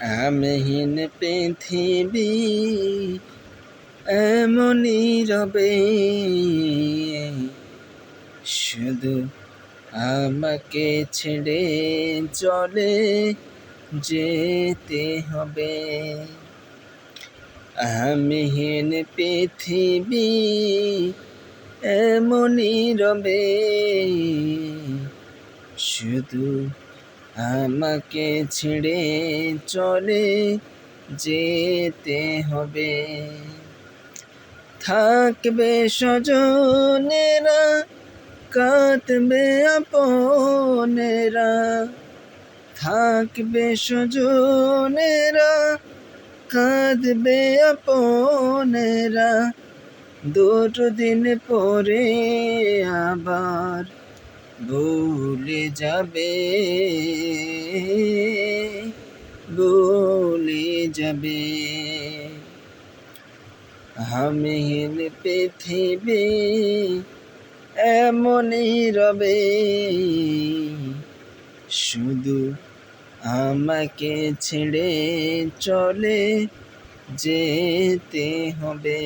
আমিহীন পৃথিবী এমনই রবে, শুধু আমাকে ছেড়ে চলে যেতে হবে। আমিহীন পৃথিবী এমনই রবে, শুধু আমাকে ছেড়ে চলে যেতে হবে। থাকবে স্বজনেরা, কাঁদবে আপনেরা, থাকবে স্বজনেরা, কাঁদবে আপনেরা, দুদিন পরে আবার ভুলে যাবে, ভুলে যাবে। আমিহীন পৃথিবী এমনই রবে, শুধু আমাকে ছেড়ে চলে যেতে হবে।